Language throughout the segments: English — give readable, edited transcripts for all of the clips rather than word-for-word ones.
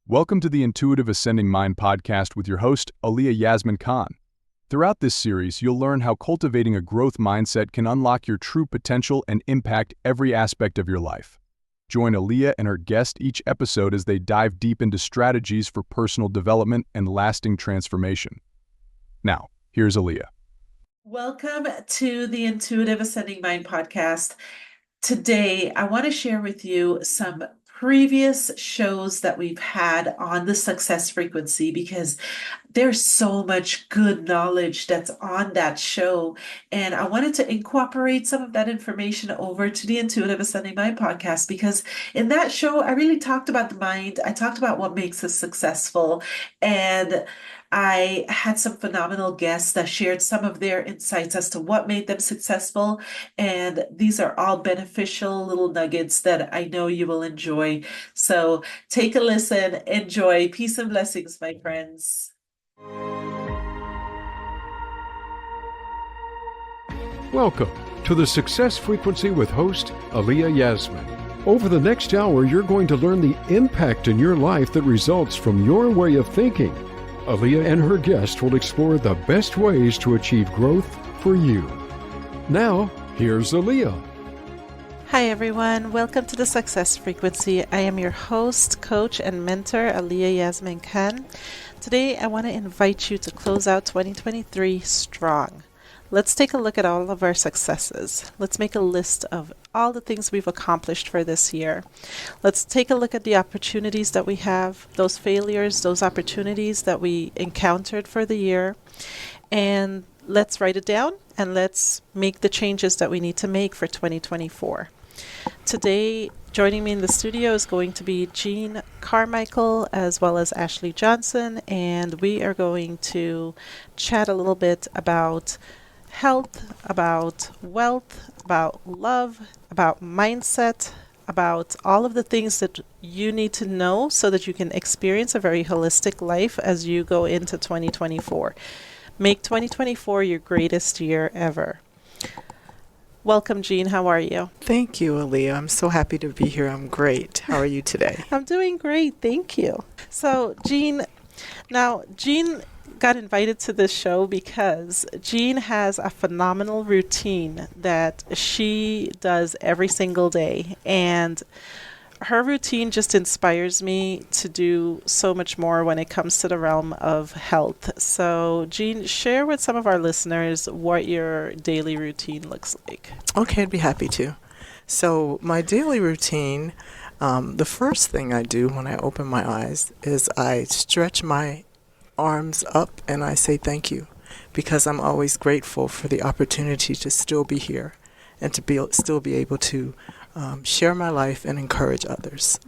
Welcome to the Intuitive Ascending Mind podcast with your host, Ashleigh Yasmin Khan. Throughout this series, you'll learn how cultivating a growth mindset can unlock your true potential and impact every aspect of your life. Join Ashleigh and her guest each episode as they dive deep into strategies for personal development and lasting transformation. Now, here's Ashleigh. Welcome to the Intuitive Ascending Mind podcast. Today, I want to share with you some previous shows that we've had on the success frequency because there's so much good knowledge that's on that show. And I wanted to incorporate some of that information over to the Intuitive Ascending Mind podcast because in that show, I really talked about the mind. I talked about what makes us successful. And I had some phenomenal guests that shared some of their insights as to what made them successful. And these are all beneficial little nuggets that I know you will enjoy. So take a listen, enjoy. Peace and blessings, my friends. Welcome to the Success Frequency with host Ashleigh Yasmin. Over the next hour, you're going to learn the impact in your life that results from your way of thinking. Ashleigh and her guest will explore the best ways to achieve growth for you. Now, here's Ashleigh. Hi everyone, welcome to the Success Frequency. I am your host, coach, and mentor, Ashleigh Yasmin Khan. Today, I want to invite you to close out 2023 strong. Let's take a look at all of our successes. Let's make a list of all the things we've accomplished for this year. Let's take a look at the opportunities that we have, those failures, those opportunities that we encountered for the year, and let's write it down and let's make the changes that we need to make for 2024. Today, joining me in the studio is going to be Jean Carmichael as well as Ashleigh Johnson, and we are going to chat a little bit about health, about wealth, about love, about mindset, about all of the things that you need to know so that you can experience a very holistic life as you go into 2024. Make 2024 your greatest year ever. Welcome, Jean. How are you? Thank you, Ashleigh. I'm so happy to be here. I'm great. How are you today? I'm doing great. Thank you. So, Jean got invited to this show because Jean has a phenomenal routine that she does every single day. And her routine just inspires me to do so much more when it comes to the realm of health. So, Jean, share with some of our listeners what your daily routine looks like. Okay, I'd be happy to. So, my daily routine, the first thing I do when I open my eyes is I stretch my arms up and I say thank you because I'm always grateful for the opportunity to still be here and to still be able to share my life and encourage others.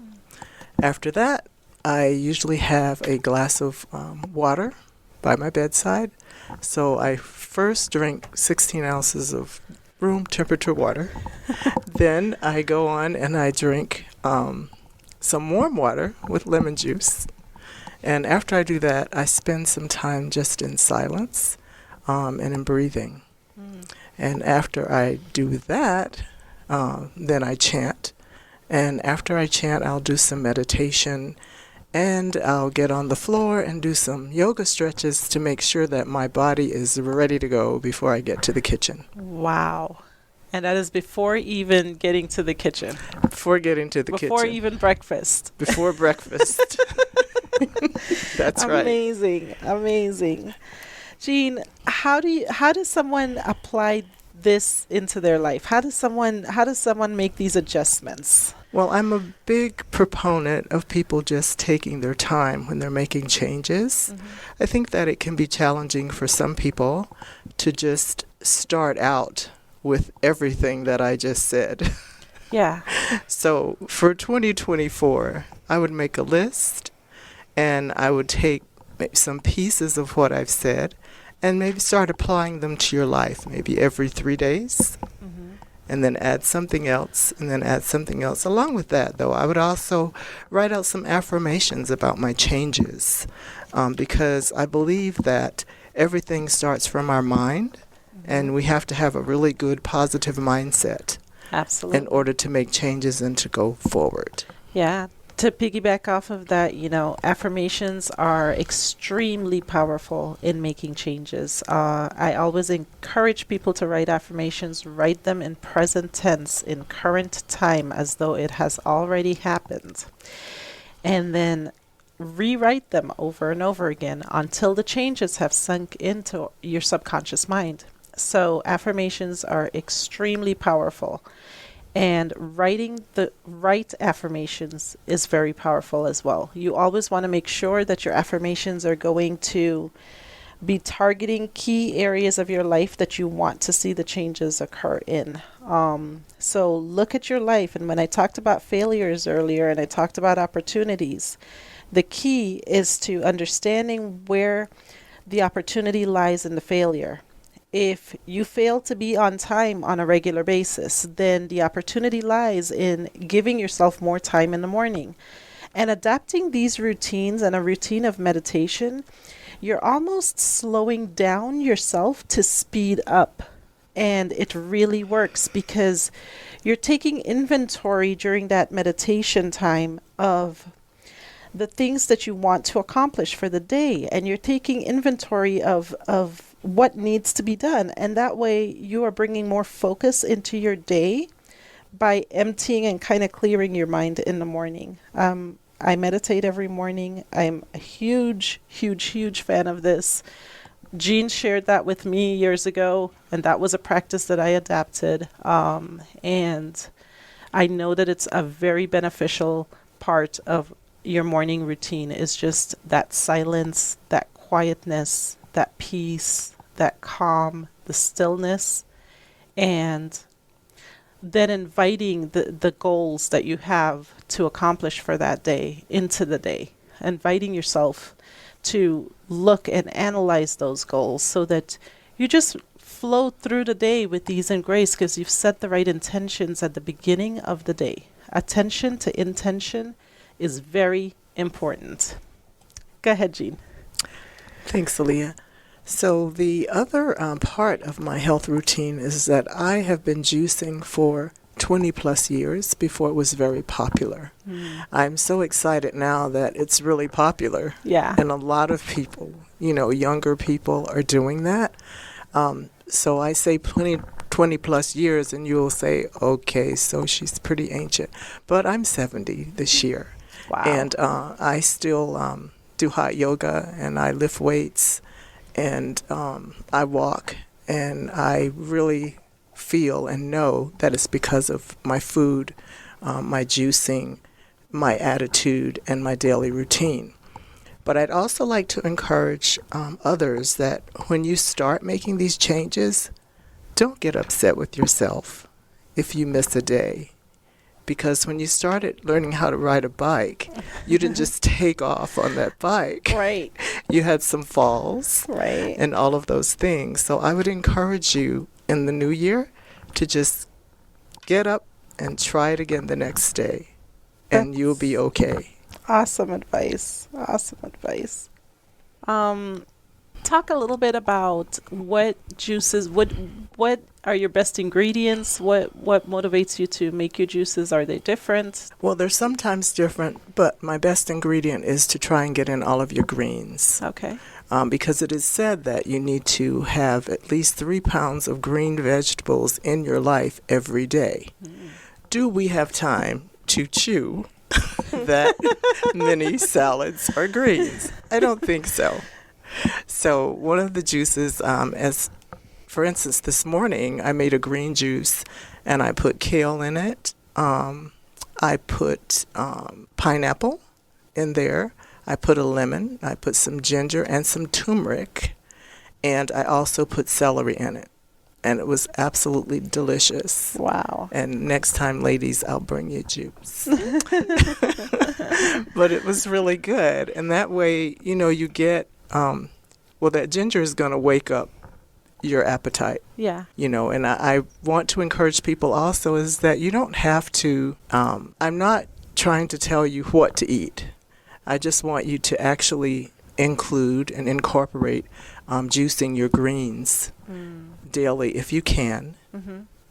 After that, I usually have a glass of water by my bedside. So I first drink 16 ounces of room temperature water. Then I go on and I drink some warm water with lemon juice. And after I do that, I spend some time just in silence and in breathing. And after I do that, then I chant. And after I chant, I'll do some meditation. And I'll get on the floor and do some yoga stretches to make sure that my body is ready to go before I get to the kitchen. Wow. And that is before even getting to the kitchen. Before getting to the kitchen. Before even breakfast. Before breakfast. That's right. Amazing. Jean, how does someone apply this into their life? How does someone make these adjustments? Well, I'm a big proponent of people just taking their time when they're making changes. Mm-hmm. I think that it can be challenging for some people to just start out with everything that I just said. Yeah. So for 2024, I would make a list and I would take some pieces of what I've said and maybe start applying them to your life, maybe every 3 days, and then add something else, and then add something else. Along with that, though, I would also write out some affirmations about my changes, because I believe that everything starts from our mind, and we have to have a really good positive mindset. Absolutely. In order to make changes and to go forward. Yeah. To piggyback off of that, affirmations are extremely powerful in making changes. I always encourage people to write affirmations, write them in present tense, in current time, as though it has already happened. And then rewrite them over and over again until the changes have sunk into your subconscious mind. So affirmations are extremely powerful. And writing the right affirmations is very powerful as well. You always want to make sure that your affirmations are going to be targeting key areas of your life that you want to see the changes occur in. So look at your life. And when I talked about failures earlier and I talked about opportunities, the key is to understanding where the opportunity lies in the failure. If you fail to be on time on a regular basis, then the opportunity lies in giving yourself more time in the morning. And adapting these routines and a routine of meditation, you're almost slowing down yourself to speed up. And it really works because you're taking inventory during that meditation time of the things that you want to accomplish for the day. And you're taking inventory of what needs to be done. And that way you are bringing more focus into your day by emptying and kind of clearing your mind in the morning. I meditate every morning. I'm a huge, huge, huge fan of this. Jean shared that with me years ago, and that was a practice that I adapted. And I know that it's a very beneficial part of your morning routine, is just that silence, that quietness, that peace, that calm, the stillness, and then inviting the goals that you have to accomplish for that day into the day, inviting yourself to look and analyze those goals so that you just flow through the day with ease and grace because you've set the right intentions at the beginning of the day. Attention to intention is very important. Go ahead, Jean. Thanks, Aaliyah. So the other part of my health routine is that I have been juicing for 20 plus years before it was very popular. I'm so excited now that it's really popular. Yeah. And a lot of people, younger people are doing that. So I say 20 plus years and you'll say, okay, so she's pretty ancient. But I'm 70 this year. Wow. And I still do hot yoga and I lift weights. And I walk, and I really feel and know that it's because of my food, my juicing, my attitude, and my daily routine. But I'd also like to encourage others that when you start making these changes, don't get upset with yourself if you miss a day. Because when you started learning how to ride a bike, you didn't just take off on that bike. Right. You had some falls. Right. And all of those things. So I would encourage you in the new year to just get up and try it again the next day. And you'll be okay. Awesome advice. Awesome advice. Talk a little bit about what juices, what are your best ingredients? What motivates you to make your juices? Are they different? Well, they're sometimes different, but my best ingredient is to try and get in all of your greens. Okay. Because it is said that you need to have at least 3 pounds of green vegetables in your life every day. Do we have time to chew that many salads or greens? I don't think so. So one of the juices, as for instance, this morning I made a green juice and I put kale in it. I put pineapple in there. I put a lemon. I put some ginger and some turmeric. And I also put celery in it. And it was absolutely delicious. Wow. And next time, ladies, I'll bring you juice. But it was really good. And that way, you get, that ginger is going to wake up your appetite. Yeah. And I want to encourage people also is that you don't have to, I'm not trying to tell you what to eat. I just want you to actually include and incorporate juicing your greens daily, if you can,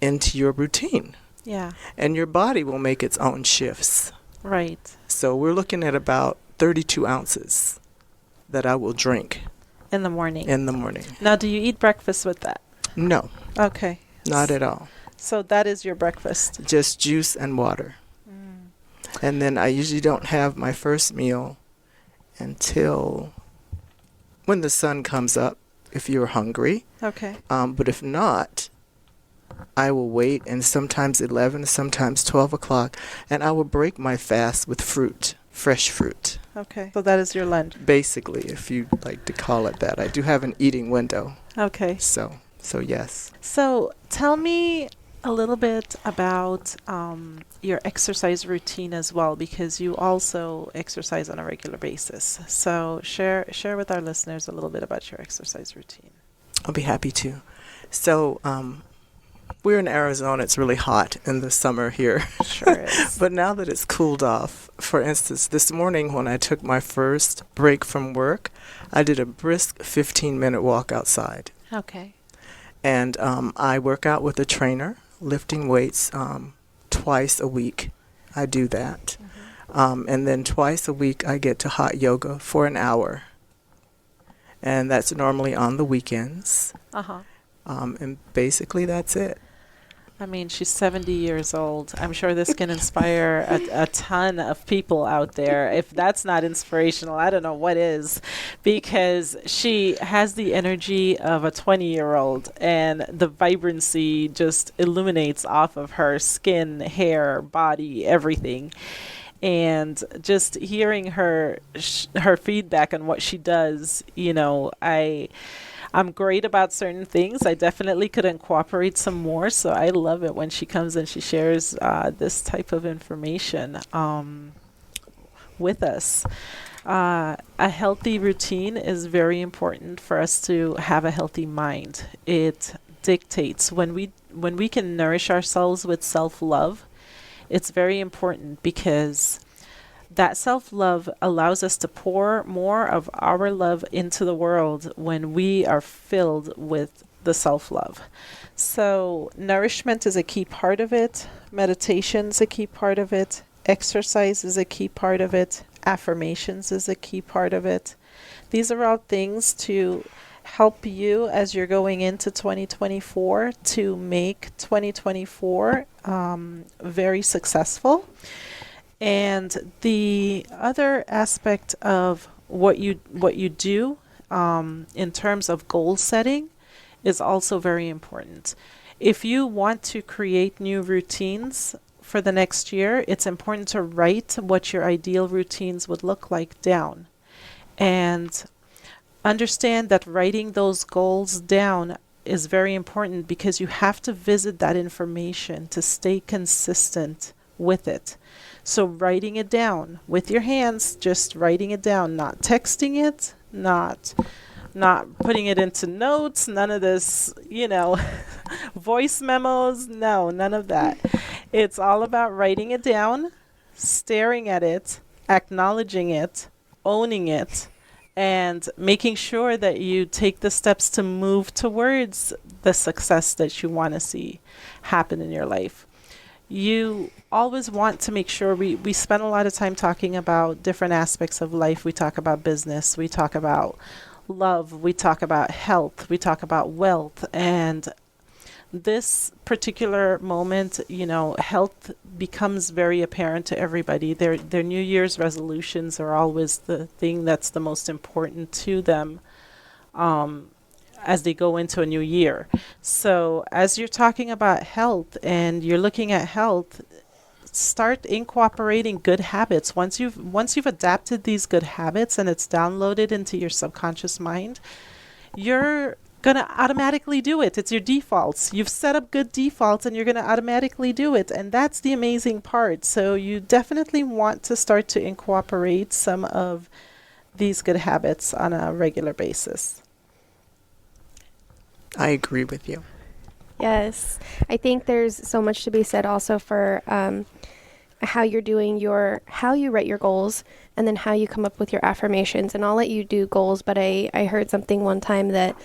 into your routine. Yeah. And your body will make its own shifts. Right. So we're looking at about 32 ounces that I will drink In the morning. in the morning. Now, do you eat breakfast with that? No, Okay. not at all. So that is your breakfast. Just juice and water. And then I usually don't have my first meal until when the sun comes up, if you're hungry. Okay. But if not, I will wait, and sometimes 11, sometimes 12 o'clock, and I will break my fast with fruit, fresh fruit. Okay. So that is your lunch. Basically, if you like to call it that. I do have an eating window. Okay. So yes. So tell me a little bit about your exercise routine as well, because you also exercise on a regular basis. So share with our listeners a little bit about your exercise routine. I'll be happy to. So, we're in Arizona. It's really hot in the summer here. Sure is. But now that it's cooled off, for instance, this morning when I took my first break from work, I did a brisk 15-minute walk outside. Okay. And I work out with a trainer, lifting weights twice a week. I do that. And then twice a week I get to hot yoga for an hour. And that's normally on the weekends. Uh-huh. And basically that's it. I mean, she's 70 years old. I'm sure this can inspire a ton of people out there. If that's not inspirational, I don't know what is, because she has the energy of a 20-year-old, and the vibrancy just illuminates off of her skin, hair, body, everything. And just hearing her feedback on what she does, you know, I'm great about certain things. I definitely could incorporate some more. So I love it when she comes and she shares this type of information with us. A healthy routine is very important for us to have a healthy mind. It dictates when we can nourish ourselves with self-love. It's very important because that self-love allows us to pour more of our love into the world when we are filled with the self-love. So nourishment is a key part of it. Meditation is a key part of it. Exercise is a key part of it. Affirmations is a key part of it. These are all things to help you as you're going into 2024 to make 2024 very successful. And the other aspect of what you do in terms of goal setting is also very important. If you want to create new routines for the next year, it's important to write what your ideal routines would look like down. And understand that writing those goals down is very important because you have to visit that information to stay consistent with it. So writing it down with your hands, just writing it down, not texting it, not putting it into notes, none of this, voice memos, no, none of that. It's all about writing it down, staring at it, acknowledging it, owning it, and making sure that you take the steps to move towards the success that you want to see happen in your life. You always want to make sure we spend a lot of time talking about different aspects of life. We talk about business, we talk about love, we talk about health, we talk about wealth. And this particular moment, health becomes very apparent to everybody. Their New Year's resolutions are always the thing that's the most important to them as they go into a new year. So as you're talking about health and you're looking at health, start incorporating good habits. Once you've adapted these good habits and it's downloaded into your subconscious mind, you're going to automatically do it. It's your defaults. You've set up good defaults and you're going to automatically do it. And that's the amazing part. So you definitely want to start to incorporate some of these good habits on a regular basis. I agree with you. Yes. I think there's so much to be said also for how you're doing how you write your goals and then how you come up with your affirmations. And I'll let you do goals, but I heard something one time that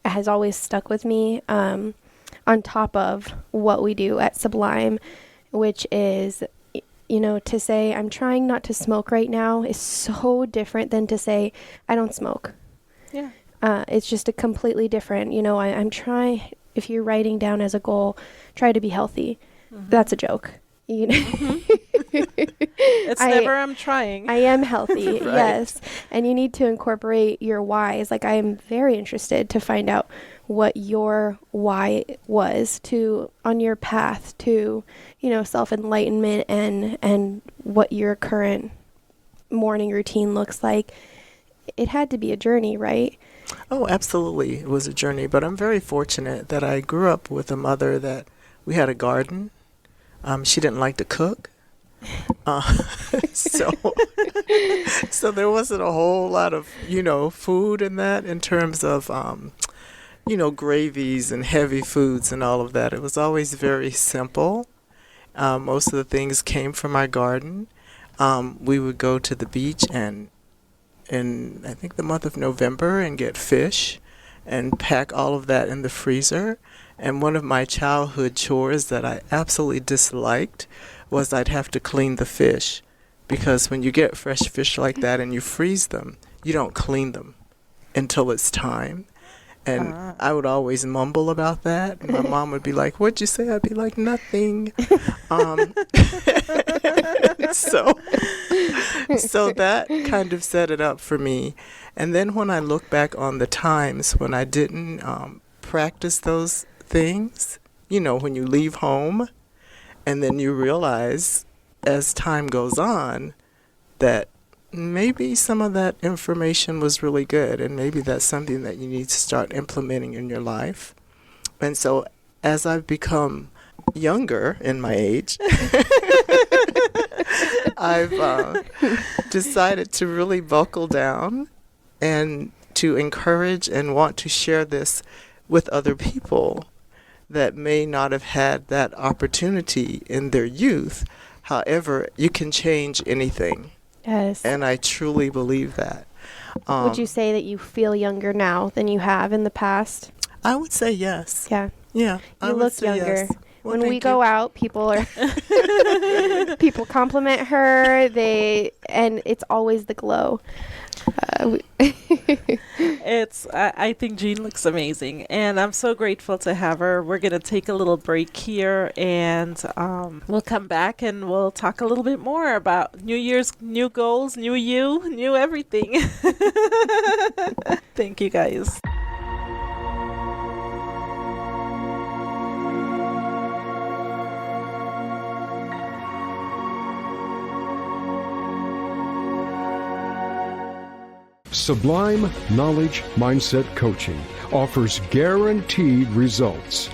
has always stuck with me on top of what we do at Sublime, which is to say I'm trying not to smoke right now is so different than to say I don't smoke. Yeah. It's just a completely different, I'm trying, if you're writing down as a goal, try to be healthy. That's a joke. It's never I'm trying. I am healthy, Right. yes. And you need to incorporate your whys. Like, I am very interested to find out what your why was on your path to, self-enlightenment and what your current morning routine looks like. It had to be a journey, right? Oh, absolutely. It was a journey, but I'm very fortunate that I grew up with a mother that we had a garden. She didn't like to cook. So there wasn't a whole lot of, food in that in terms of, gravies and heavy foods and all of that. It was always very simple. Most of the things came from our garden. We would go to the beach and in I think the month of November and get fish and pack all of that in the freezer. And one of my childhood chores that I absolutely disliked was I'd have to clean the fish, because when you get fresh fish like that and you freeze them, you don't clean them until it's time. And I would always mumble about that. My mom would be like, "What'd you say?" I'd be like, "Nothing." So that kind of set it up for me. And then when I look back on the times when I didn't practice those things, when you leave home and then you realize as time goes on that maybe some of that information was really good, and maybe that's something that you need to start implementing in your life. And so as I've become younger in my age, I've decided to really buckle down and to encourage and want to share this with other people that may not have had that opportunity in their youth. However, you can change anything. Yes. And I truly believe that. Would you say that you feel younger now than you have in the past? I would say yes. Yeah. Yeah. You look younger. Yes. Well, when we go out, people compliment her. And it's always the glow. I think Jean looks amazing, and I'm so grateful to have her. We're going to take a little break here, and we'll come back and we'll talk a little bit more about New Year's, new goals, new you, new everything. Thank you, guys. Sublime Knowledge Mindset Coaching offers guaranteed results.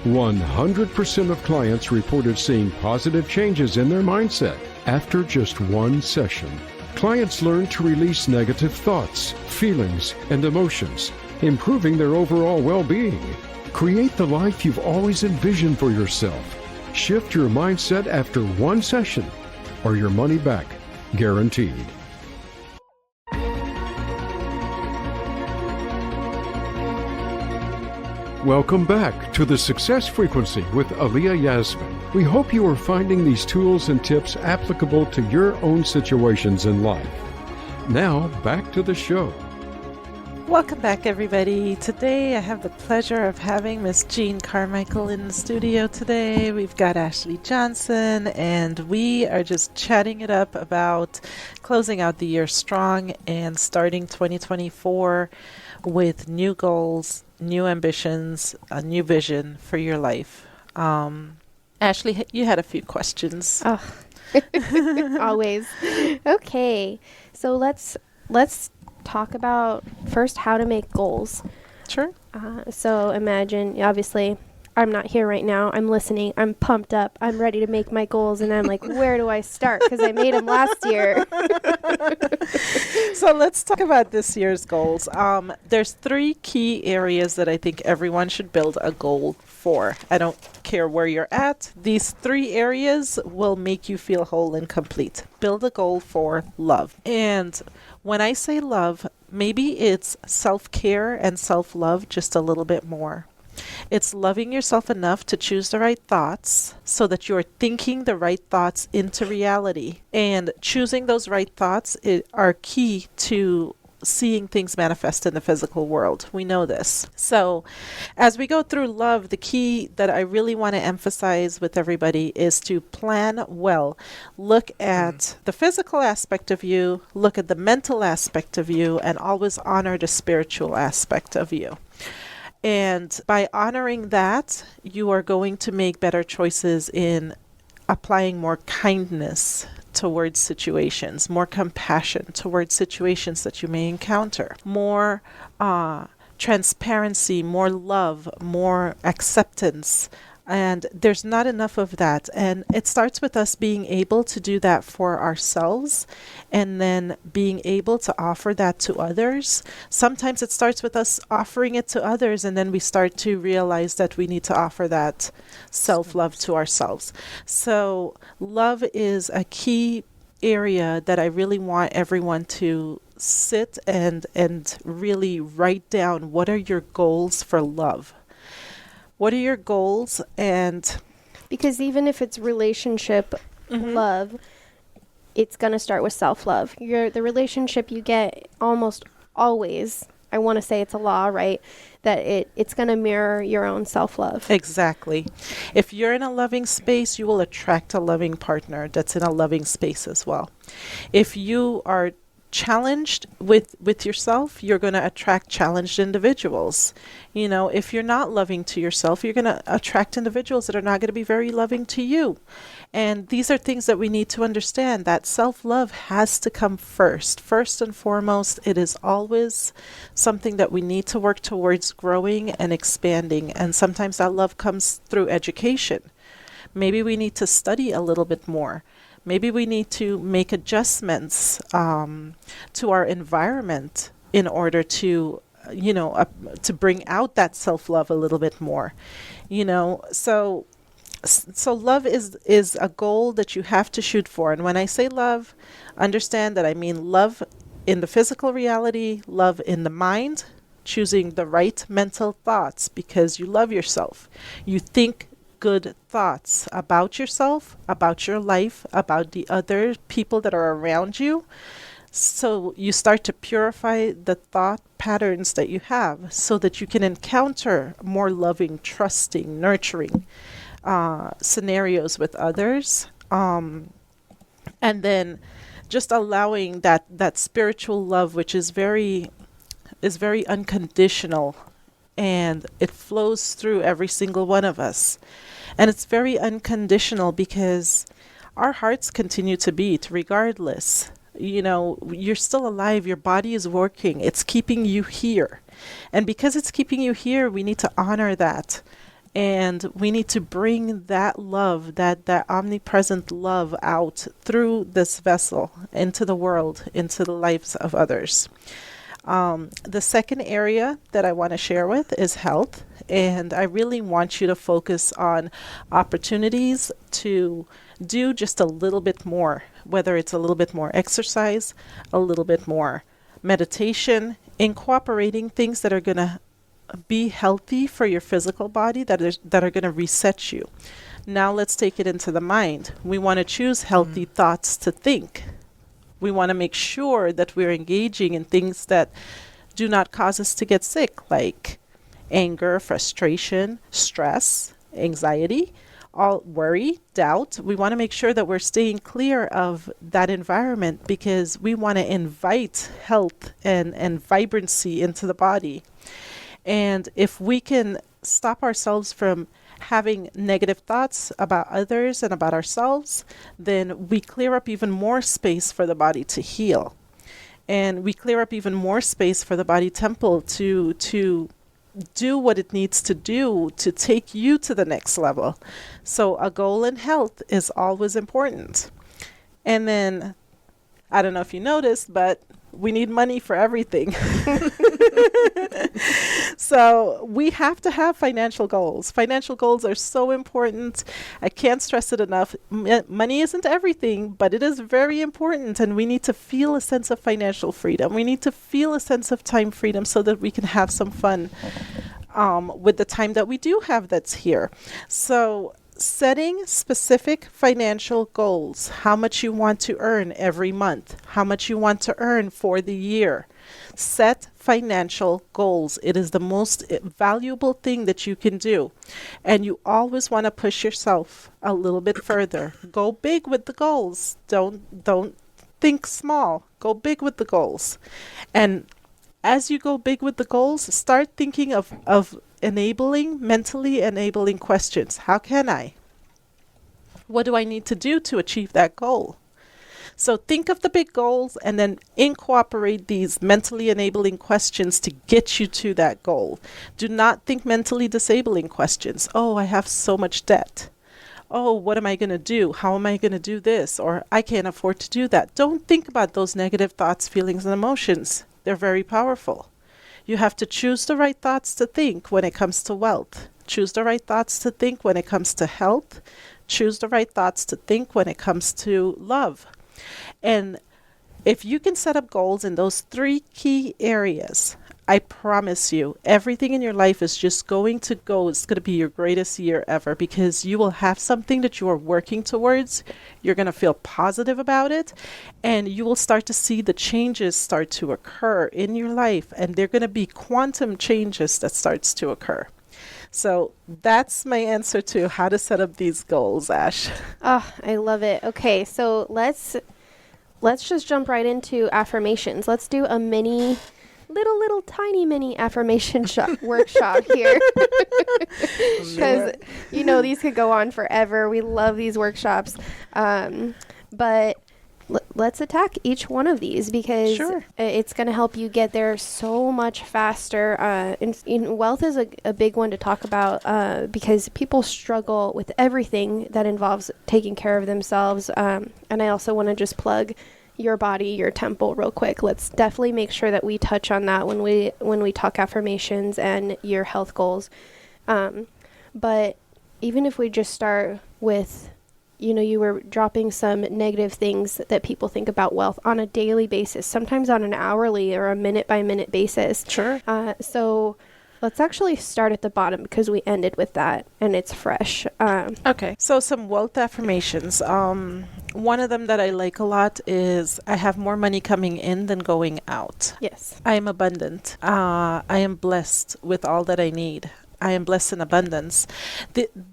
100% of clients reported seeing positive changes in their mindset after just one session. Clients learn to release negative thoughts, feelings, and emotions, improving their overall well-being. Create the life you've always envisioned for yourself. Shift your mindset after one session, or your money back, guaranteed. Welcome back to the Success Frequency with Aaliyah Yasmin. We hope you are finding these tools and tips applicable to your own situations in life. Now, back to the show. Welcome back, everybody. Today, I have the pleasure of having Miss Jean Carmichael in the studio today. We've got Ashleigh Johnson, and we are just chatting it up about closing out the year strong and starting 2024 with new goals, new ambitions, a new vision for your life. Ashleigh, you had a few questions. Oh, always. Okay, so let's talk about first how to make goals. Sure. So imagine, obviously, I'm not here right now. I'm listening. I'm pumped up. I'm ready to make my goals. And I'm like, where do I start? Because I made them last year. So let's talk about this year's goals. There's 3 key areas that I think everyone should build a goal for. I don't care where you're at. These 3 areas will make you feel whole and complete. Build a goal for love. And when I say love, maybe it's self-care and self-love just a little bit more. It's loving yourself enough to choose the right thoughts so that you're thinking the right thoughts into reality. And choosing those right thoughts are key to seeing things manifest in the physical world. We know this. So as we go through love, the key that I really want to emphasize with everybody is to plan well. Look at the physical aspect of you, look at the mental aspect of you, and always honor the spiritual aspect of you. And by honoring that, you are going to make better choices in applying more kindness towards situations, more compassion towards situations that you may encounter, more transparency, more love, more acceptance. And there's not enough of that. And it starts with us being able to do that for ourselves and then being able to offer that to others. Sometimes it starts with us offering it to others, and then we start to realize that we need to offer that self-love to ourselves. So love is a key area that I really want everyone to sit and really write down. What are your goals for love? What are your goals? And because even if it's relationship love, it's going to start with self-love. The relationship you get almost always, I want to say it's a law, right? That it's going to mirror your own self-love. Exactly. If you're in a loving space, you will attract a loving partner that's in a loving space as well. If you are challenged with yourself, you're going to attract challenged individuals. You know, if you're not loving to yourself, you're going to attract individuals that are not going to be very loving to you. And these are things that we need to understand, that self-love has to come first. First and foremost, it is always something that we need to work towards growing and expanding. And sometimes that love comes through education. Maybe we need to study a little bit more. Maybe we need to make adjustments to our environment in order to, to bring out that self-love a little bit more. So love is a goal that you have to shoot for. And when I say love, understand that I mean love in the physical reality, love in the mind, choosing the right mental thoughts because you love yourself. You think good thoughts about yourself, about your life, about the other people that are around you. So you start to purify the thought patterns that you have so that you can encounter more loving, trusting, nurturing scenarios with others. And then just allowing that spiritual love, which is very unconditional, and it flows through every single one of us. And it's very unconditional because our hearts continue to beat regardless. You're still alive. Your body is working. It's keeping you here. And because it's keeping you here, we need to honor that. And we need to bring that love, that omnipresent love out through this vessel into the world, into the lives of others. The second area that I want to share with is health. And I really want you to focus on opportunities to do just a little bit more, whether it's a little bit more exercise, a little bit more meditation, incorporating things that are going to be healthy for your physical body, that are going to reset you. Now let's take it into the mind. We want to choose healthy thoughts to think. We want to make sure that we're engaging in things that do not cause us to get sick, like anger, frustration, stress, anxiety, all worry, doubt. We want to make sure that we're staying clear of that environment because we want to invite health and vibrancy into the body. And if we can stop ourselves from having negative thoughts about others and about ourselves, then we clear up even more space for the body to heal. And we clear up even more space for the body temple to do what it needs to do to take you to the next level. So a goal in health is always important. And then, I don't know if you noticed, but we need money for everything. So we have to have financial goals. Financial goals are so important. I can't stress it enough. Money isn't everything, but it is very important. And we need to feel a sense of financial freedom. We need to feel a sense of time freedom so that we can have some fun with the time that we do have that's here. So setting specific financial goals, how much you want to earn every month, how much you want to earn for the year. Set financial goals. It is the most valuable thing that you can do. And you always want to push yourself a little bit further. Go big with the goals. Don't think small. Go big with the goals. And as you go big with the goals, start thinking of mentally enabling questions. How can I? What do I need to do to achieve that goal? So think of the big goals and then incorporate these mentally enabling questions to get you to that goal. Do not think mentally disabling questions. Oh, I have so much debt. Oh, what am I going to do? How am I going to do this? Or I can't afford to do that. Don't think about those negative thoughts, feelings, and emotions. They're very powerful. You have to choose the right thoughts to think when it comes to wealth. Choose the right thoughts to think when it comes to health. Choose the right thoughts to think when it comes to love. And if you can set up goals in those 3 key areas, I promise you, everything in your life is just going to go. It's going to be your greatest year ever because you will have something that you are working towards. You're going to feel positive about it, and you will start to see the changes start to occur in your life, and they're going to be quantum changes that starts to occur. So that's my answer to how to set up these goals, Ash. Oh, I love it. Okay, so let's just jump right into affirmations. Let's do a little tiny mini affirmation workshop here. Because, these could go on forever. We love these workshops. But let's attack each one of these because it's going to help you get there so much faster. And wealth is a big one to talk about because people struggle with everything that involves taking care of themselves. And I also want to just plug your body, your temple real quick. Let's definitely make sure that we touch on that when we talk affirmations and your health goals. But even if we just start with, you were dropping some negative things that people think about wealth on a daily basis, sometimes on an hourly or a minute by minute basis. Sure. So let's actually start at the bottom because we ended with that and it's fresh. Okay. So some wealth affirmations. One of them that I like a lot is I have more money coming in than going out. Yes. I am abundant. I am blessed with all that I need. I am blessed in abundance.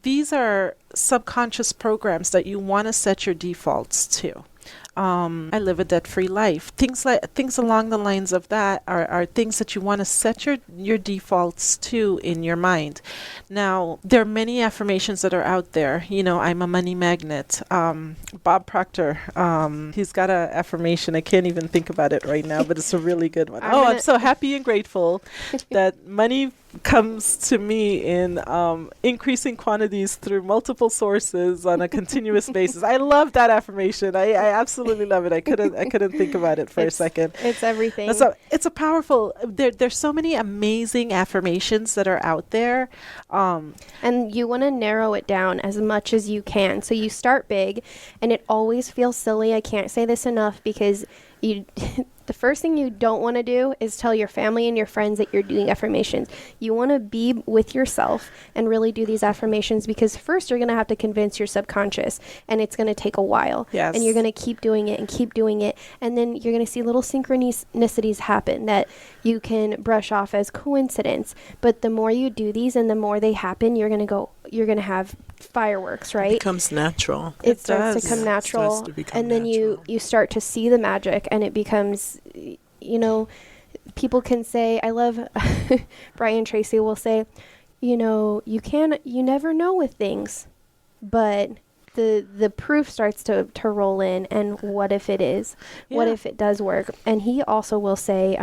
These are subconscious programs that you want to set your defaults to. I live a debt-free life. Things along the lines of that are things that you want to set your defaults to in your mind. Now, there are many affirmations that are out there. I'm a money magnet. Bob Proctor, he's got an affirmation. I can't even think about it right now, but it's a really good one. I'm so happy and grateful that money comes to me in increasing quantities through multiple sources on a continuous basis. I love that affirmation. I absolutely love it. I couldn't think about it for a second. It's everything. It's a powerful. There's so many amazing affirmations that are out there, and you want to narrow it down as much as you can. So you start big, and it always feels silly. I can't say this enough because the first thing you don't want to do is tell your family and your friends that you're doing affirmations. You want to be with yourself and really do these affirmations because first you're going to have to convince your subconscious and it's going to take a while. Yes. And you're going to keep doing it and keep doing it. And then you're going to see little synchronicities happen that you can brush off as coincidence. But the more you do these and the more they happen, you're going to have fireworks, right? It becomes natural. It starts to come natural. And then you start to see the magic and it becomes, people can say, I love Brian Tracy will say, you never know with things, but the proof starts to roll in. And what if it is? Yeah. What if it does work? And he also will say,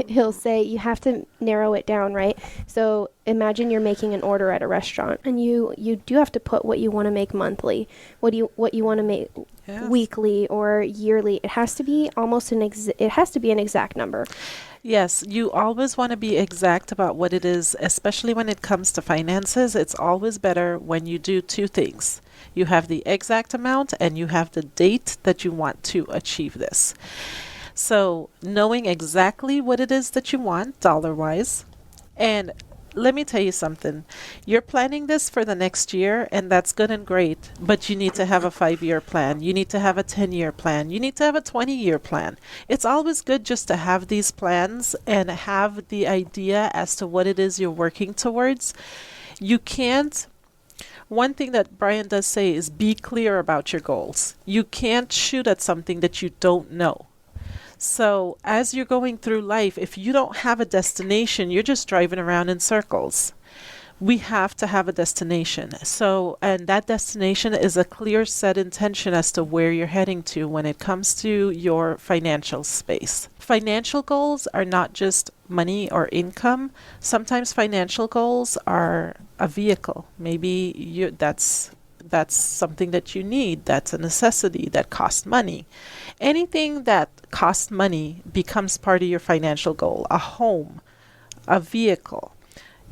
he'll say you have to narrow it down, right? So imagine you're making an order at a restaurant and you do have to put what you want to make monthly, what you want to make weekly or yearly. It has to be an exact number. Yes, you always want to be exact about what it is, especially when it comes to finances. It's always better when you do 2 things. You have the exact amount and you have the date that you want to achieve this. So knowing exactly what it is that you want dollar-wise and let me tell you something. You're planning this for the next year, and that's good and great, but you need to have a 5-year plan. You need to have a 10-year plan. You need to have a 20-year plan. It's always good just to have these plans and have the idea as to what it is you're working towards. You can't One thing that Brian does say is be clear about your goals. You can't shoot at something that you don't know. So as you're going through life, if you don't have a destination, you're just driving around in circles. We have to have a destination. So, and that destination is a clear set intention as to where you're heading to when it comes to your financial space. Financial goals are not just money or income. Sometimes financial goals are a vehicle. Maybe that's something that you need. That's a necessity that costs money. Anything that costs money becomes part of your financial goal. A home, a vehicle,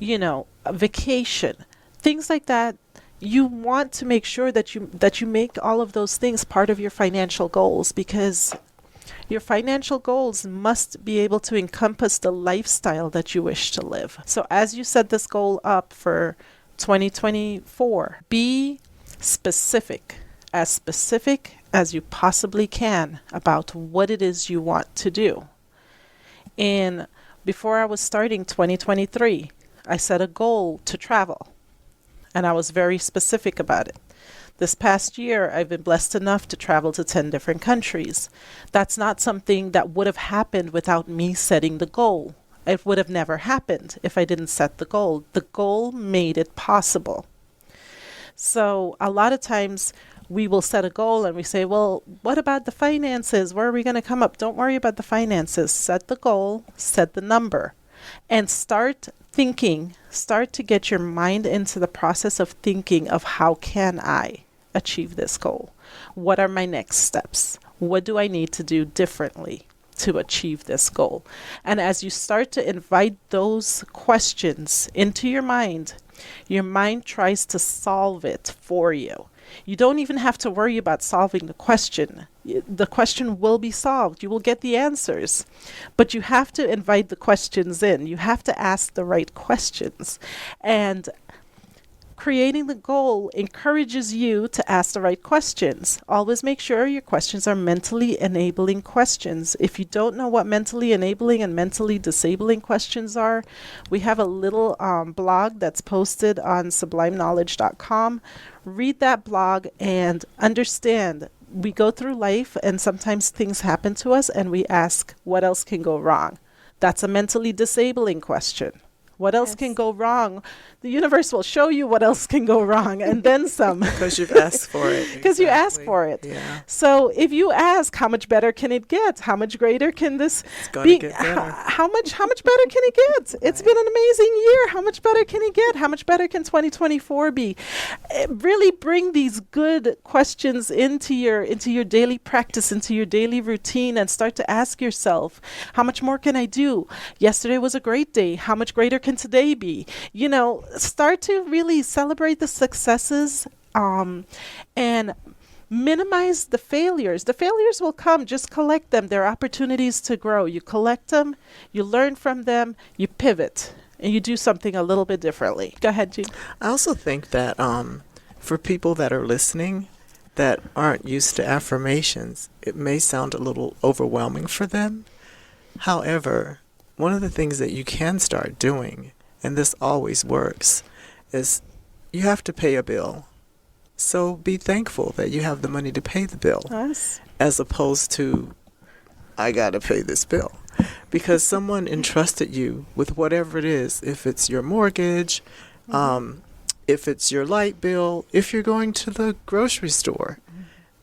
a vacation, things like that. You want to make sure that you make all of those things part of your financial goals, because your financial goals must be able to encompass the lifestyle that you wish to live. So as you set this goal up for 2024, be specific as you possibly can about what it is you want to do. And before I was starting 2023, I set a goal to travel, and I was very specific about it. This past year, I've been blessed enough to travel to 10 different countries. That's not something that would have happened without me setting the goal. It would have never happened if I didn't set the goal. The goal made it possible. So a lot of times we will set a goal and we say, well, what about the finances? Where are we going to come up? Don't worry about the finances. Set the goal, set the number, and start to get your mind into the process of thinking of how can I achieve this goal? What are my next steps? What do I need to do differently to achieve this goal? And as you start to invite those questions into your mind tries to solve it for you. You don't even have to worry about solving the question. The question will be solved. You will get the answers. But you have to invite the questions in. You have to ask the right questions. And creating the goal encourages you to ask the right questions. Always make sure your questions are mentally enabling questions. If you don't know what mentally enabling and mentally disabling questions are, we have a little blog that's posted on sublimeknowledge.com. Read that blog and understand. We go through life and sometimes things happen to us and we ask, what else can go wrong? That's a mentally disabling question. What else can go wrong? The universe will show you what else can go wrong and then some. Because you've asked for it. Because you asked for it. Yeah. So if you ask, how much better can it get? How much greater can this be? Get better. How much better can it get? It's been an amazing year. How much better can it get? How much better can 2024 be? Really bring these good questions into your daily practice, into your daily routine, and start to ask yourself, how much more can I do? Yesterday was a great day. How much greater can today be? Start to really celebrate the successes and minimize the failures. The failures will come. Just collect them. They're opportunities to grow. You collect them, you learn from them, you pivot, and you do something a little bit differently. Go ahead, Jean. I also think that for people that are listening that aren't used to affirmations, it may sound a little overwhelming for them. However, one of the things that you can start doing, and this always works, is you have to pay a bill. So be thankful that you have the money to pay the bill, Yes. as opposed to, I got to pay this bill. Because someone entrusted you with whatever it is, if it's your mortgage, if it's your light bill, if you're going to the grocery store.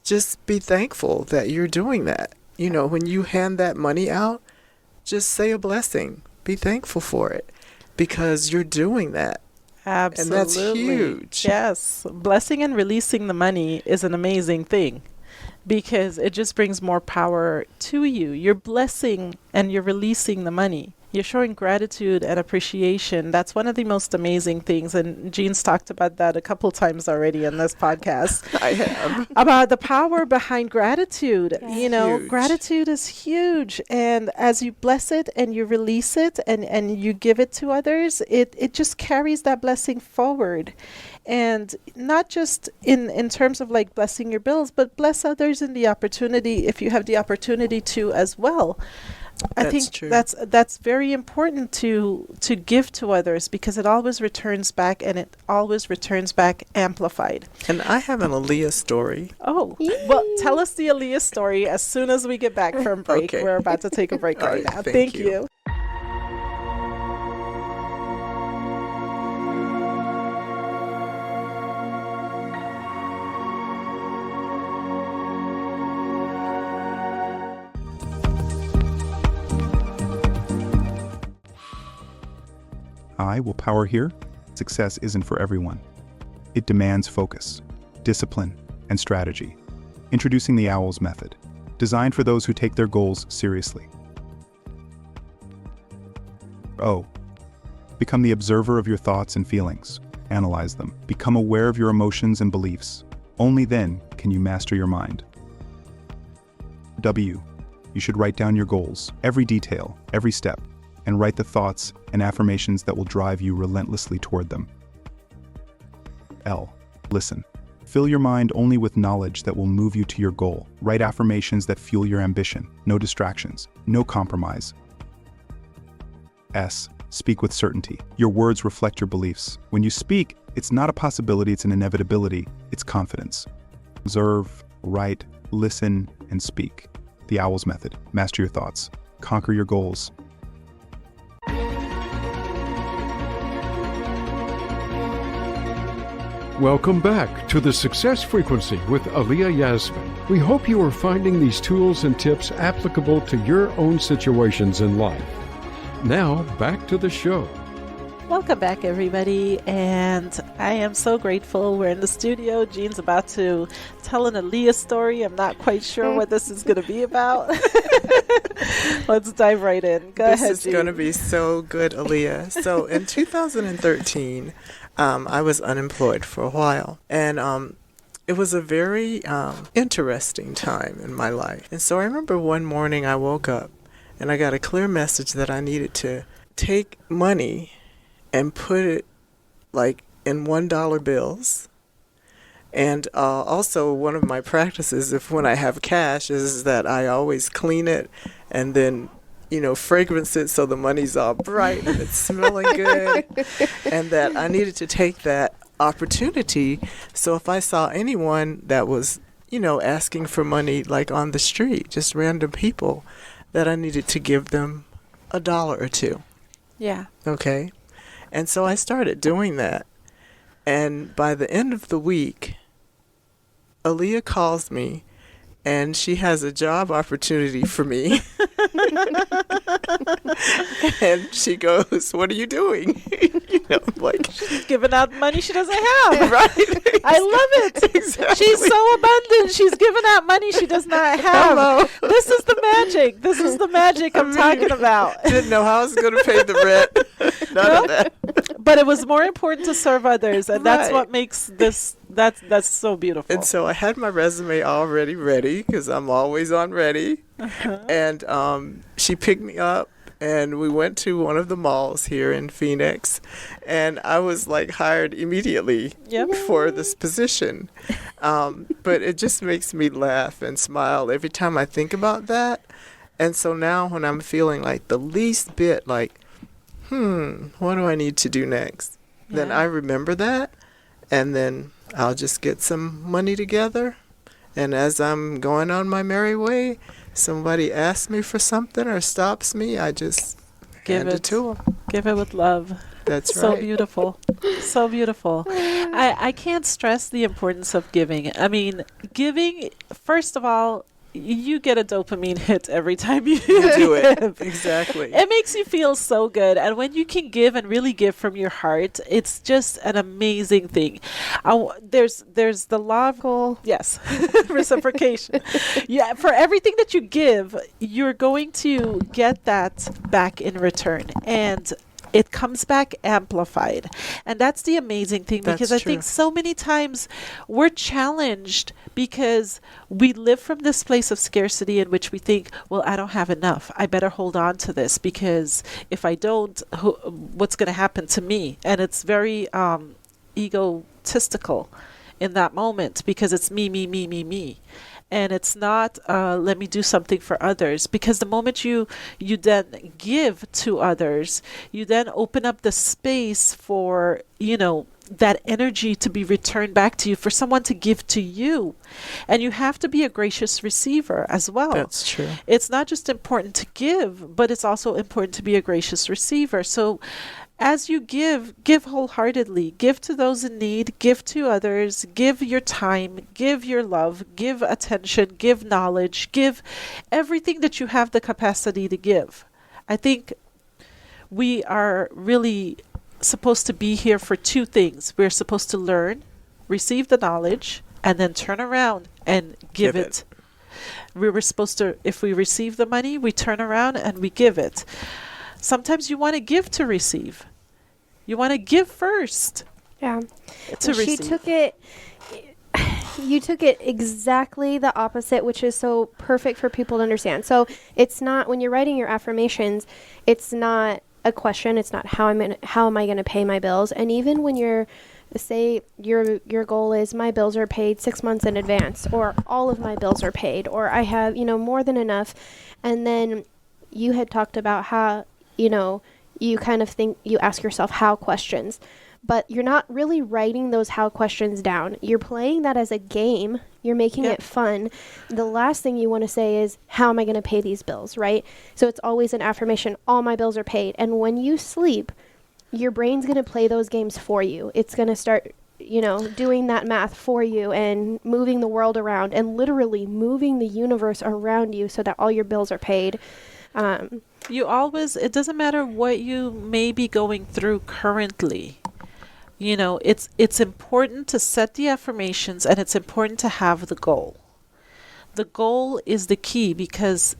Just be thankful that you're doing that. When you hand that money out, just say a blessing. Be thankful for it, because you're doing that. Absolutely. And that's huge. Yes. Blessing and releasing the money is an amazing thing, because it just brings more power to you. You're blessing and you're releasing the money. You're showing gratitude and appreciation. That's one of the most amazing things. And Jean's talked about that a couple times already in this podcast. I have. About the power behind gratitude. Yeah. You know, Huge. gratitude is huge. And as you bless it and you release it and you give it to others, it just carries that blessing forward. And not just in terms of like blessing your bills, but bless others in the opportunity, if you have the opportunity to as well. I That's think true. that's very important to give to others, because it always returns back, and it always returns back amplified. And I have an Aaliyah story. Oh, well, tell us the Aaliyah story as soon as we get back from break. Okay. We're about to take a break All right right, now. thank Thank you. you. I will power here. Success isn't for everyone. It demands focus, discipline, and strategy. Introducing the OWLS method, designed for those who take their goals seriously. O. Become the observer of your thoughts and feelings. Analyze them. Become aware of your emotions and beliefs. Only then can you master your mind. W. You should write down your goals, every detail, every step, and write the thoughts and affirmations that will drive you relentlessly toward them. L. Listen. Fill your mind only with knowledge that will move you to your goal. Write affirmations that fuel your ambition. No distractions. No compromise. S. Speak with certainty. Your words reflect your beliefs. When you speak, it's not a possibility, it's an inevitability. It's confidence. Observe, write, listen, and speak. The OWLS method. Master your thoughts. Conquer your goals. Welcome back to the Success Frequency with Aaliyah Yasmin. We hope you are finding these tools and tips applicable to your own situations in life. Now, back to the show. Welcome back, everybody, and I am so grateful. We're in the studio. Jean's about to tell an Aaliyah story. I'm not quite sure what this is going to be about. Let's dive right in. Go ahead, Jean. This is going to be so good, Aaliyah. So in 2013, I was unemployed for a while, and it was a very interesting time in my life. And so I remember one morning I woke up, and I got a clear message that I needed to take money and put it like in $1 bills. And also one of my practices, if when I have cash, is that I always clean it and then, fragrance it so the money's all bright and it's smelling good. And that I needed to take that opportunity. So if I saw anyone that was, asking for money like on the street, just random people, that I needed to give them $1 or $2. Yeah. Okay. And so I started doing that. And by the end of the week, Aaliyah calls me and she has a job opportunity for me. And she goes, "What are you doing?" Like She's giving out money she doesn't have. right. I love it. Exactly. She's so abundant. She's giving out money she does not have. Hello. This is the magic. This is the magic I'm talking about. Didn't know how I was going to pay the rent. None of that. But it was more important to serve others, and that's Right. what makes this. That's so beautiful. And so I had my resume already ready because I'm always on ready. And she picked me up and we went to one of the malls here in Phoenix. And I was like hired immediately Yep. for this position. But it just makes me laugh and smile every time I think about that. And so now when I'm feeling like the least bit like, what do I need to do next? Then Yeah. I remember that. And then I'll just get some money together. And as I'm going on my merry way, somebody asks me for something or stops me, I just hand it to them. Give it with love. That's So right. beautiful. So beautiful. I can't stress the importance of giving. I mean, giving, first of all, you get a dopamine hit every time you Do it. give. Exactly. It makes you feel so good. And when you can give and really give from your heart, it's just an amazing thing. There's the law of yes, reciprocation. Yeah, for everything that you give, you're going to get that back in return. And it comes back amplified. And that's the amazing thing, because That's I think true. so many times we're challenged because we live from this place of scarcity in which we think, well, I don't have enough. I better hold on to this, because if I don't, what's going to happen to me? And it's very egotistical in that moment, because it's me, me, me, me, me. And it's not let me do something for others, because the moment you then give to others, you then open up the space for, that energy to be returned back to you, for someone to give to you. And you have to be a gracious receiver as well. That's true. It's not just important to give, but it's also important to be a gracious receiver. So as you give wholeheartedly, give to those in need, give to others, give your time, give your love, give attention, give knowledge, give everything that you have the capacity to give. I think we are really supposed to be here for two things. We're supposed to learn, receive the knowledge, and then turn around and give it. We were supposed to, if we receive the money, we turn around and we give it. Sometimes you want to give to receive. You want to give first. Yeah. To receive. You took it exactly the opposite, which is so perfect for people to understand. So it's not, when you're writing your affirmations, it's not a question. It's not how am I going to pay my bills? And even when you're, say your goal is my bills are paid 6 months in advance, or all of my bills are paid, or I have, more than enough. And then you had talked about how, you kind of think, you ask yourself how questions, but you're not really writing those how questions down. You're playing that as a game. You're making it fun. The last thing you want to say is, how am I going to pay these bills, right? So it's always an affirmation, all my bills are paid. And when you sleep, your brain's going to play those games for you. It's going to start, doing that math for you and moving the world around and literally moving the universe around you so that all your bills are paid. It doesn't matter what you may be going through currently. It's important to set the affirmations, and it's important to have the goal. The goal is the key, because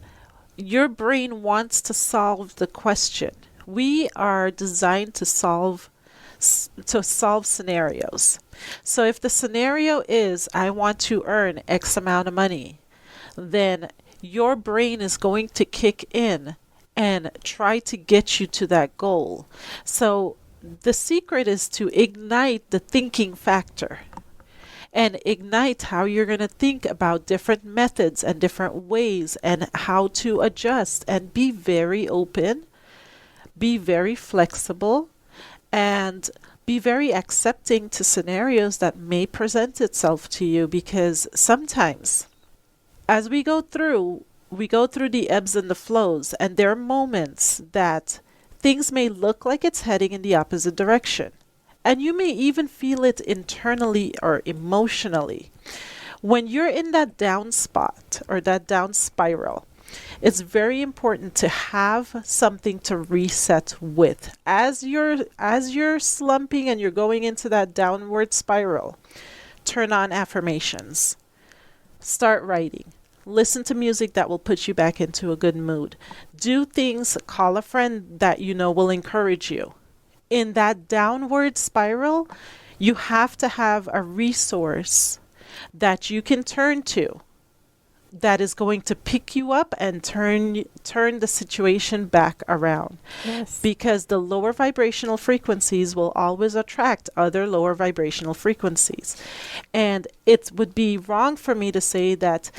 your brain wants to solve the question. We are designed to solve scenarios. So if the scenario is, I want to earn X amount of money, then your brain is going to kick in and try to get you to that goal. So the secret is to ignite the thinking factor and ignite how you're going to think about different methods and different ways and how to adjust, and be very open, be very flexible, and be very accepting to scenarios that may present itself to you, because sometimes as we go through the ebbs and the flows, and there are moments that things may look like it's heading in the opposite direction. And you may even feel it internally or emotionally. When you're in that down spot or that down spiral, it's very important to have something to reset with. As you're slumping and you're going into that downward spiral, turn on affirmations. Start writing. Listen to music that will put you back into a good mood. Do things, call a friend that you know will encourage you. In that downward spiral, you have to have a resource that you can turn to that is going to pick you up and turn the situation back around. Yes. Because the lower vibrational frequencies will always attract other lower vibrational frequencies. And it would be wrong for me to say that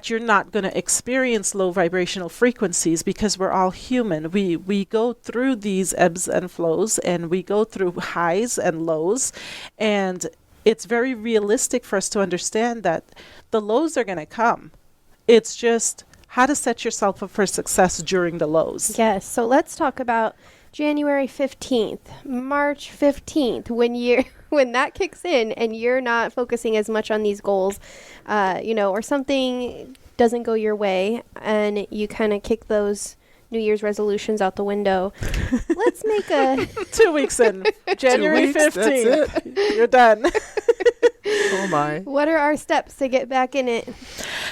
you're not going to experience low vibrational frequencies, because we're all human. We go through these ebbs and flows, and we go through highs and lows, and it's very realistic for us to understand that the lows are going to come. It's just how to set yourself up for success during the lows. Yes. So let's talk about January 15th, March 15th, when that kicks in and you're not focusing as much on these goals, or something doesn't go your way and you kind of kick those New Year's resolutions out the window. Let's make a 2 weeks in. January 15th. You're done. Oh my. What are our steps to get back in it?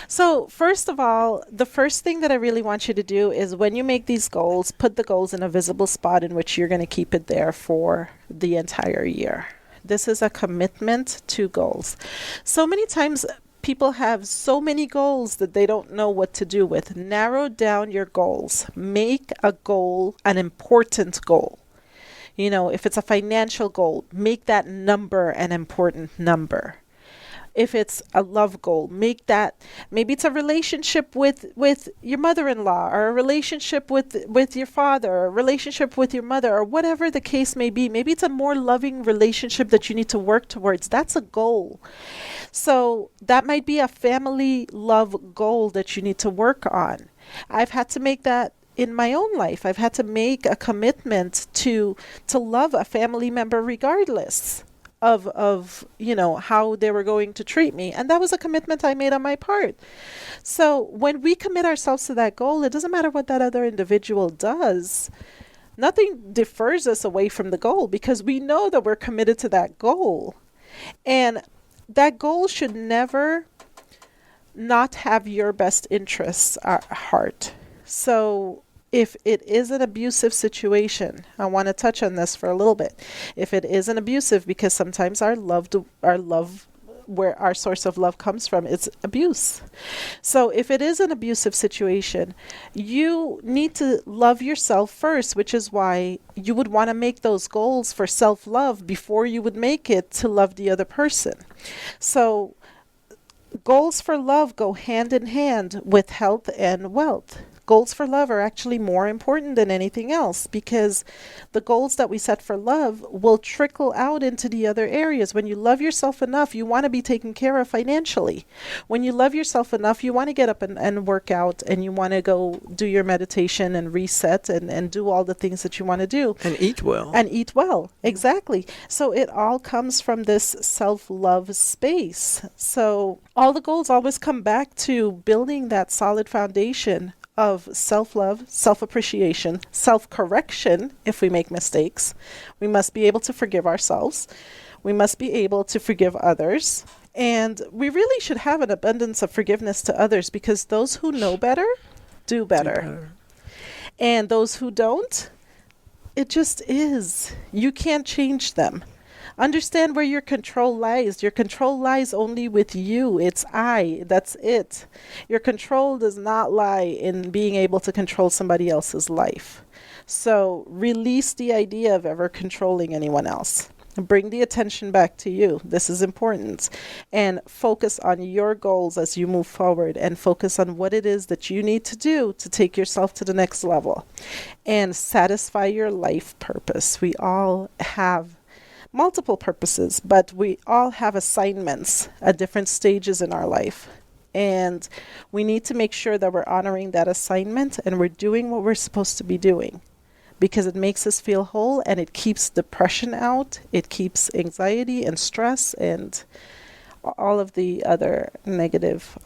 So first of all, the first thing that I really want you to do is when you make these goals, put the goals in a visible spot in which you're going to keep it there for the entire year. This is a commitment to goals. So many times people have so many goals that they don't know what to do with. Narrow down your goals. Make a goal an important goal. You know, if it's a financial goal, make that number an important number. If it's a love goal, make that, maybe it's a relationship with your mother-in-law, or a relationship with your father, or a relationship with your mother, or whatever the case may be. Maybe it's a more loving relationship that you need to work towards. That's a goal. So that might be a family love goal that you need to work on. I've had to make that in my own life. I've had to make a commitment to love a family member regardless of you know, how they were going to treat me. And that was a commitment I made on my part. So when we commit ourselves to that goal, it doesn't matter what that other individual does. Nothing defers us away from the goal because we know that we're committed to that goal. And that goal should never not have your best interests at heart. So if it is an abusive situation, I want to touch on this for a little bit. If it is an abusive, because sometimes our love, where our source of love comes from, it's abuse. So if it is an abusive situation, you need to love yourself first, which is why you would want to make those goals for self-love before you would make it to love the other person. So goals for love go hand in hand with health and wealth. Goals for love are actually more important than anything else because the goals that we set for love will trickle out into the other areas. When you love yourself enough, you want to be taken care of financially. When you love yourself enough, you want to get up and work out, and you want to go do your meditation and reset and do all the things that you want to do. And eat well. And eat well. Exactly. So it all comes from this self-love space. So all the goals always come back to building that solid foundation of self-love, self-appreciation, self-correction if we make mistakes. We must be able to forgive ourselves. We must be able to forgive others. And we really should have an abundance of forgiveness to others because those who know better do better. And those who don't, it just is. You can't change them. Understand where your control lies. Your control lies only with you. It's I. That's it. Your control does not lie in being able to control somebody else's life. So release the idea of ever controlling anyone else. Bring the attention back to you. This is important. And focus on your goals as you move forward, and focus on what it is that you need to do to take yourself to the next level and satisfy your life purpose. We all have multiple purposes, but we all have assignments at different stages in our life. And we need to make sure that we're honoring that assignment and we're doing what we're supposed to be doing because it makes us feel whole and it keeps depression out. It keeps anxiety and stress and all of the other negative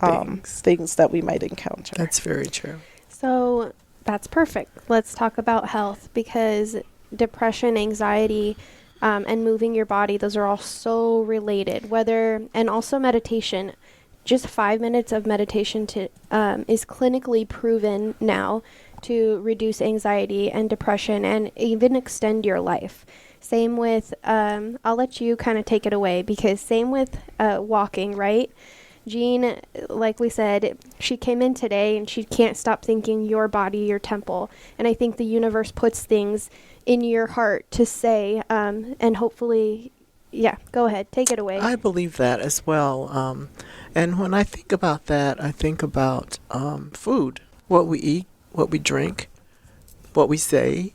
things that we might encounter. That's very true. So that's perfect. Let's talk about health because depression, anxiety, and moving your body, those are all so related. And also meditation. Just 5 minutes of meditation is clinically proven now to reduce anxiety and depression and even extend your life. Same with, I'll let you kind of take it away because same with walking, right? Jean, like we said, she came in today and she can't stop thinking your body, your temple. And I think the universe puts things in your heart to say, and hopefully, yeah, go ahead, take it away. I believe that as well. And when I think about that, I think about food, what we eat, what we drink, what we say.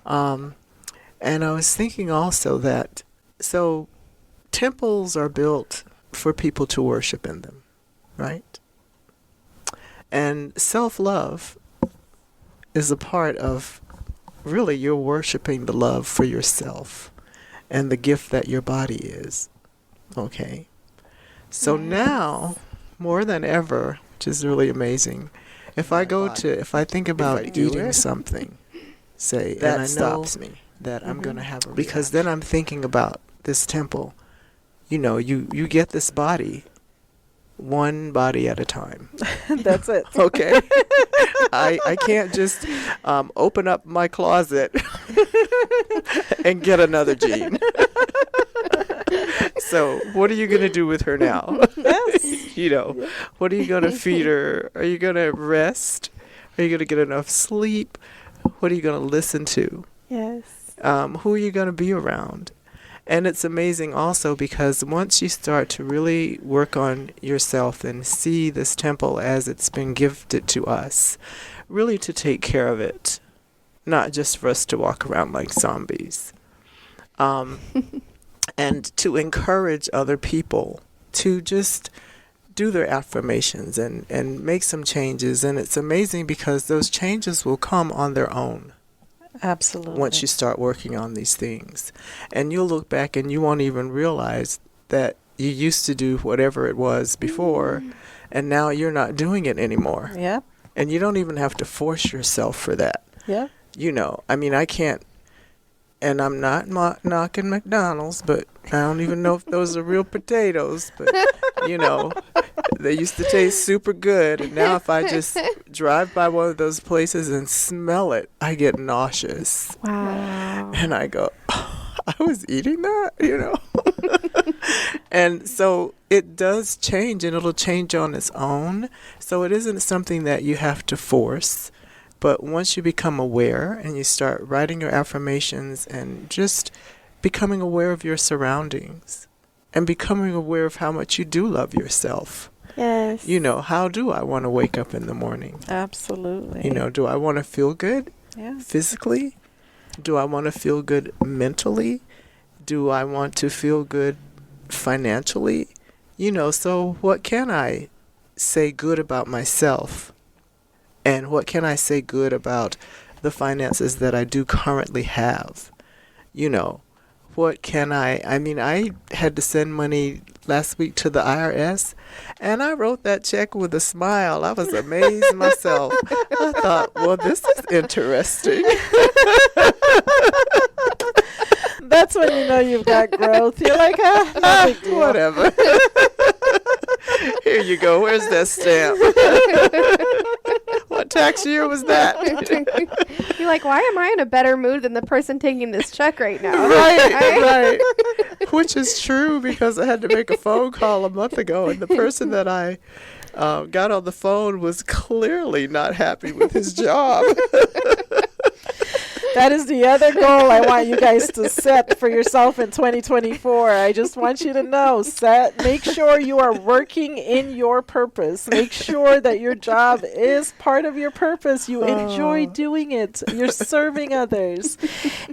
And I was thinking also that, so temples are built for people to worship in them, right? And self-love is a part of, really, you're worshiping the love for yourself and the gift that your body is, okay? So now, more than ever, which is really amazing. If I think about eating something, say, that and I know stops me. that I'm going to have a because then I'm thinking about this temple. You know, you get this body, one body at a time. That's it. Okay. I can't just open up my closet and get another Jean. So what are you going to do with her now? Yes. You know, what are you going to feed her? Are you going to rest? Are you going to get enough sleep? What are you going to listen to? Yes. Who are you going to be around? And it's amazing also because once you start to really work on yourself and see this temple as it's been gifted to us, really to take care of it, not just for us to walk around like zombies, and to encourage other people to just do their affirmations and make some changes. And it's amazing because those changes will come on their own. Absolutely. Once you start working on these things. And you'll look back and you won't even realize that you used to do whatever it was before, and now you're not doing it anymore. Yeah. And you don't even have to force yourself for that. Yeah. You know, I mean, I can't, and I'm not knocking McDonald's, but I don't even know if those are real potatoes, but, you know, they used to taste super good, and now if I just drive by one of those places and smell it, I get nauseous. Wow. And I go, oh, I was eating that, you know? And so it does change, and it'll change on its own. So it isn't something that you have to force. But once you become aware and you start writing your affirmations and just becoming aware of your surroundings and becoming aware of how much you do love yourself. Yes. You know, how do I want to wake up in the morning? Absolutely. You know, do I want to feel good Yeah. physically? Do I want to feel good mentally? Do I want to feel good financially? You know, so what can I say good about myself? And what can I say good about the finances that I do currently have? You know, what can I mean, I had to send money last week to the IRS, and I wrote that check with a smile. I was amazed myself. I thought, well, this is interesting. That's when you know you've got growth. You're like, no big deal. Whatever. Here you go. Where's that stamp? What tax year was that? You're like, why am I in a better mood than the person taking this check right now? Right. Which is true because I had to make a phone call a month ago, and the person that I got on the phone was clearly not happy with his job. That is the other goal I want you guys to set for yourself in 2024. I just want you to know, make sure you are working in your purpose. Make sure that your job is part of your purpose. You enjoy doing it. You're serving others.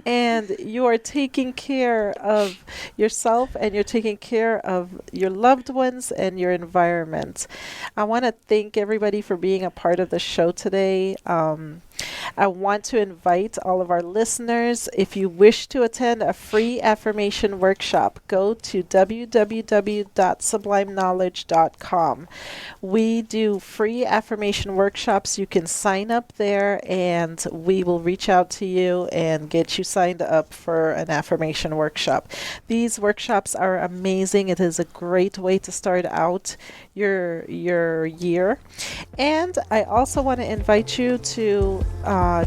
And you are taking care of yourself, and you're taking care of your loved ones and your environment. I want to thank everybody for being a part of the show today. I want to invite all of our listeners, if you wish to attend a free affirmation workshop, go to www.sublimeknowledge.com. We do free affirmation workshops. You can sign up there, and we will reach out to you and get you signed up for an affirmation workshop. These workshops are amazing. It is a great way to start out your year. And I also want to invite you to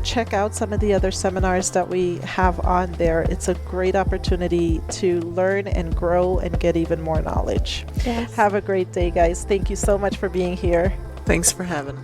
check out some of the other seminars that we have on there. It's a great opportunity to learn and grow and get even more knowledge. Yes. Have a great day, guys. Thank you so much for being here. Thanks for having me.